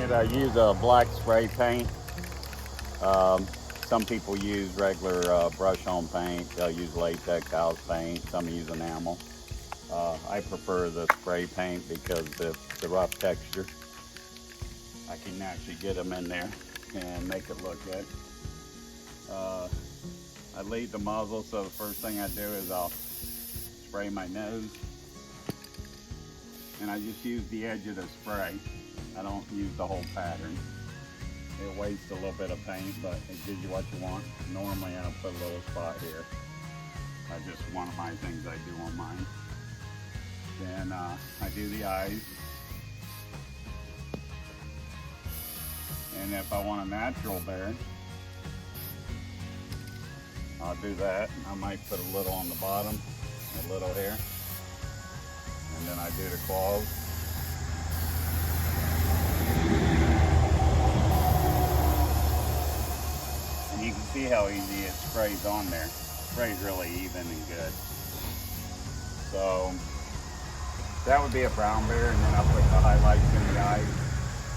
it, I use a black spray paint. Some people use regular brush on paint. They'll use latex house paint. Some use enamel. I prefer the spray paint because the rough texture. I can actually get them in there and make it look good. I lead the muzzle, so the first thing I do is I'll spray my nose. And I just use the edge of the spray. I don't use the whole pattern. It wastes a little bit of paint, but it gives you what you want. Normally I'll put a little spot here. I just, one of my things I do on mine. Then I do the eyes. And if I want a natural bear, I'll do that. I might put a little on the bottom, a little here. And then I do the claws. And you can see how easy it sprays on there. It sprays really even and good. So that would be a brown bear, and then I'll put the highlights in the eyes,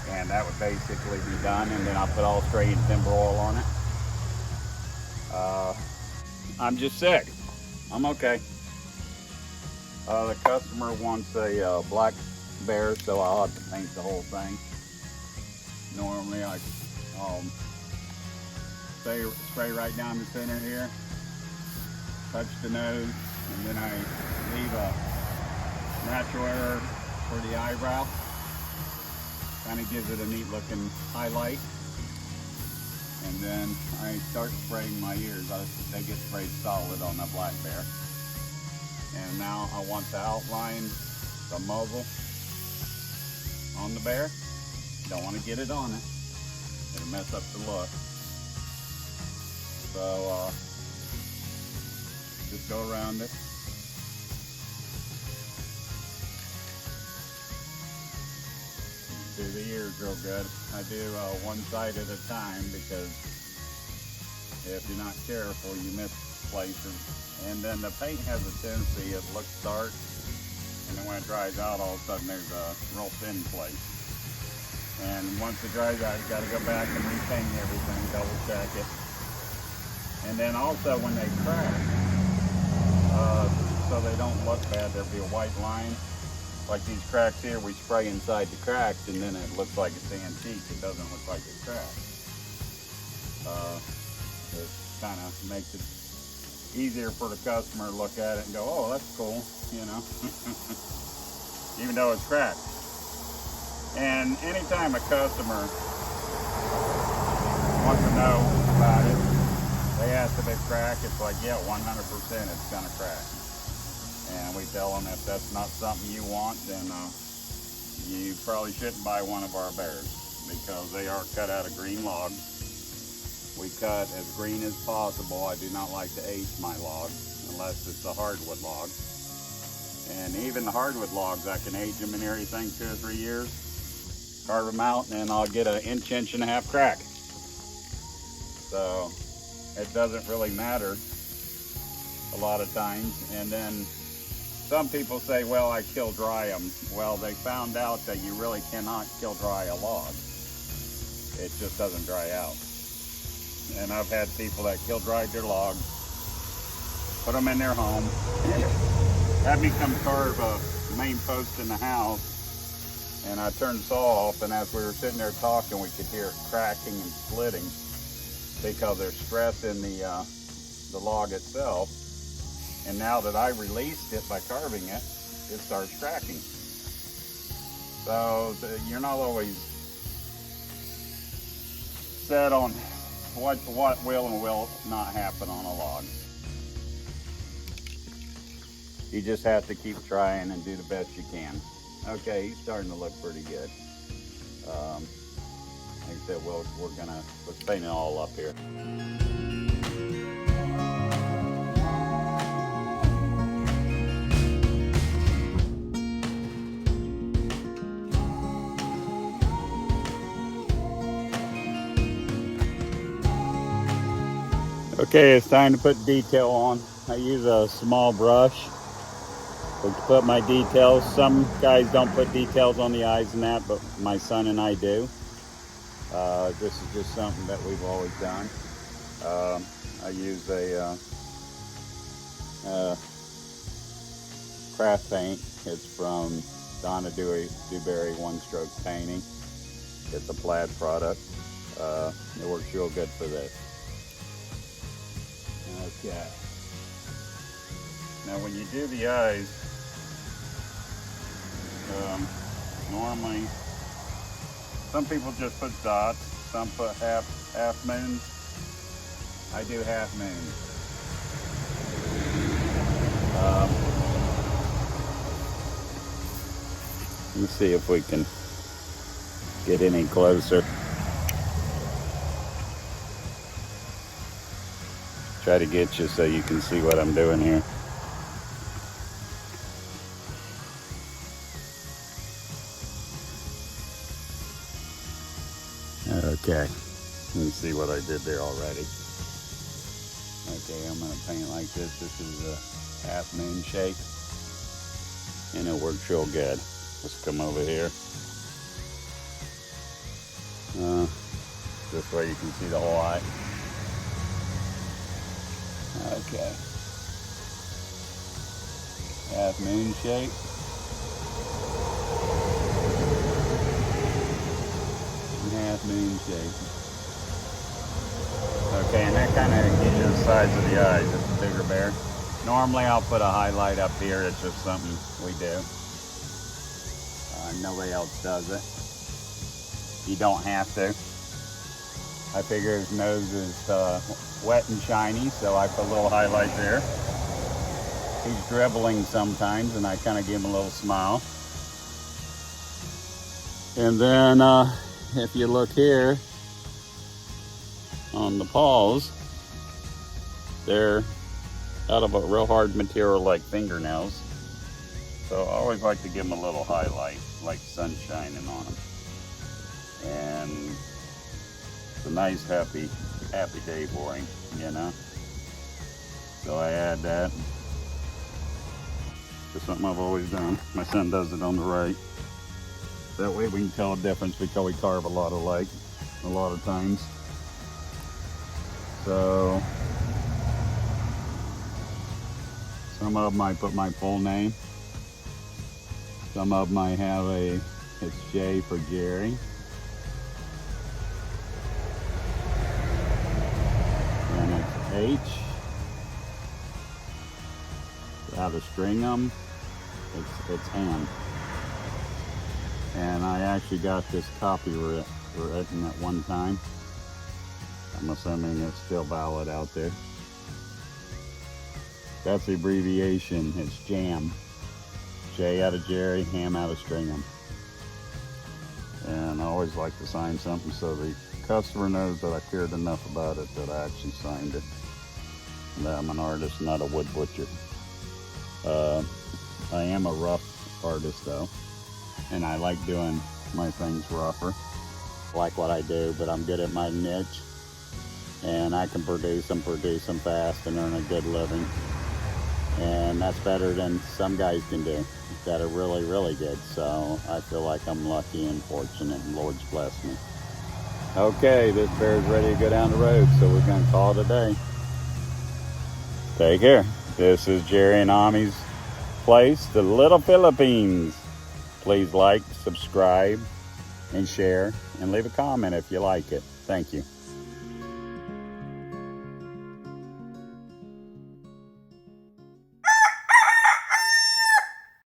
and that would basically be done. And then I'll put all straight timber oil on it. I'm just sick. I'm okay. The customer wants a black bear, so I'll have to paint the whole thing. Normally I spray right down the center here, touch the nose, and then I leave a natural error for the eyebrow. Kind of gives it a neat looking highlight. And then I start spraying my ears. They get sprayed solid on the black bear. And now I want to outline the muzzle on the bear. Don't want to get it on it. It'll mess up the look. So just go around it. Do the ears real good. I do one side at a time because if you're not careful, you miss places. And then the paint has a tendency, it looks dark, and then when it dries out, all of a sudden there's a real thin place. And once it dries out, you got to go back and repaint everything, double check it. And then also when they crack, so they don't look bad, there'll be a white line. Like these cracks here, we spray inside the cracks, and then it looks like it's antique. It doesn't look like it's cracked. It kind of makes it easier for the customer to look at it and go, oh, that's cool, you know, even though it's cracked. And anytime a customer wants to know about it, they ask if it's cracked, it's like, yeah, 100% it's gonna crack. And we tell them if that's not something you want, then you probably shouldn't buy one of our bears, because they are cut out of green logs. We cut as green as possible. I do not like to age my logs unless it's a hardwood log. And even the hardwood logs, I can age them in everything 2 or 3 years, carve them out, and I'll get an inch and a half crack. So it doesn't really matter a lot of times. And then some people say, well, I kill dry them. Well, they found out that you really cannot kill dry a log. It just doesn't dry out. And I've had people that kill dried their logs, put them in their home, had me come carve a main post in the house, and I turned the saw off, and as we were sitting there talking, we could hear it cracking and splitting because there's stress in the log itself. And now that I released it by carving it, it starts cracking. So you're not always set on what will and will not happen on a log. You just have to keep trying and do the best you can. Okay, he's starting to look pretty good. Like I said, let's paint it all up here. Okay, it's time to put detail on. I use a small brush to put my details. Some guys don't put details on the eyes and that, but my son and I do. This is just something that we've always done. I use a craft paint. It's from Donna Dewberry One Stroke Painting. It's a plaid product. It works real good for this. Okay. Now when you do the eyes, normally some people just put dots, some put half moons. I do half moons. Let me see if we can get any closer. Try to get you so you can see what I'm doing here. Okay, let me see what I did there already. Okay, I'm gonna paint like this. This is a half moon shape, and it works real good. Let's come over here. This way you can see the whole eye. Okay. Half moon shape. Half moon shape. Okay, and that kind of gives you the size of the eyes. It's a bigger bear. Normally I'll put a highlight up here. It's just something we do. Nobody else does it. You don't have to. I figure his nose is wet and shiny, so I put a little highlight there. He's dribbling sometimes, and I kind of give him a little smile. And then if you look here on the paws, they're out of a real hard material like fingernails. So I always like to give them a little highlight, like sun shining on them. And it's a nice, happy day for him, you know. So I add that. Just something I've always done. My son does it on the right. That way we can tell the difference because we carve a lot alike a lot of times. So some of them I put my full name. Some of them I have it's J for Jerry. And it's H. How to string them, it's N. And I actually got this copyright written at one time. I'm assuming it's still valid out there. That's the abbreviation. It's JAM. J out of Jerry, ham out of Stringham. And I always like to sign something so the customer knows that I cared enough about it that I actually signed it. And that I'm an artist, not a wood butcher. I am a rough artist though, and I like doing my things rougher. I like what I do, but I'm good at my niche, and I can produce them fast and earn a good living. And that's better than some guys can do that are really, really good. So I feel like I'm lucky and fortunate, and Lord's blessed me. Okay, this bear's ready to go down the road, so we're gonna call it a day. Take care. This is Jerry and Ami's place, the Little Philippines. Please like, subscribe, and share, and leave a comment if you like it. Thank you.